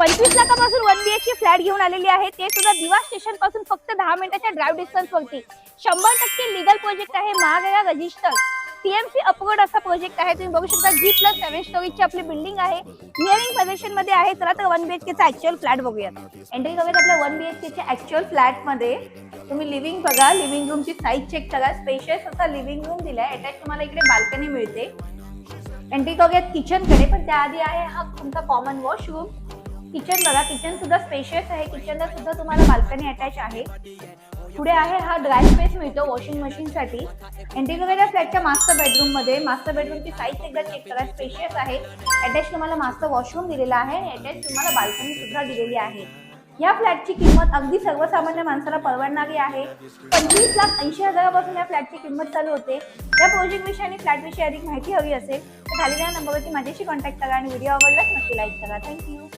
25 लाखापासून 1 BHK flat घेऊन आलेली आहे, ते सुद्धा दिवा स्टेशन पासून फक्त 10 मिनिटाच्या ड्राइव्ह डिस्टन्स वरती. 100% लीगल प्रोजेक्ट आहे, महागडा रजिस्टर TMC अप्रूव्ड असा प्रोजेक्ट आहे. तुम्ही बघू शकता G+7 स्टोरीजची आपली बिल्डिंग आहे, नियरिंग पोझिशन मध्ये आहे. चला तर 1 BHK चा ऍक्च्युअल फ्लॅट बघूयात. एंट्री करूयात आपल्या 1 BHK च्या ऍक्च्युअल फ्लॅट मध्ये. तुम्ही लिव्हिंग बघा, लिव्हिंग रूमची साईज चेक करा. स्पेशियस असा लिव्हिंग रूम दिलाय, अटॅच तुम्हाला इकडे बाल्कनी मिळते. एंट्री करूयात किचन कडे, पण त्याआधी आहे हा तुमचा कॉमन वॉशरूम. किचन बघा, किचन सुद्धा स्पेशियस आहे, किचनला सुद्धा तुम्हाला बाल्कनी अटॅच आहे. पुढे आहे हा ड्राय स्पेस मिळतो वॉशिंग मशीन साठी. एंट्री करूया फ्लॅटच्या मास्टर बेडरूम मध्ये. मास्टर बेडरूमची साईज एकदा चेक करा, स्पेशियस आहे. अटॅच तुम्हाला मास्टर वॉशरूम दिलेला आहे, अटॅच तुम्हाला बाल्कनी सुद्धा दिलेली आहे. या फ्लॅटची किंमत अगदी सर्वसामान्य माणसाला परवडणारी आहे. 25,80,000 या फ्लॅटची किंमत चालू होते. या प्रोजेक्ट विषयी आणि फ्लॅट विषयी अधिक माहिती हवी असेल तर खाली त्या नंबरवरती माझ्याशी कॉन्टॅक्ट करा आणि व्हिडिओ आवडल्यास नक्की लाईक करा. थँक्यू.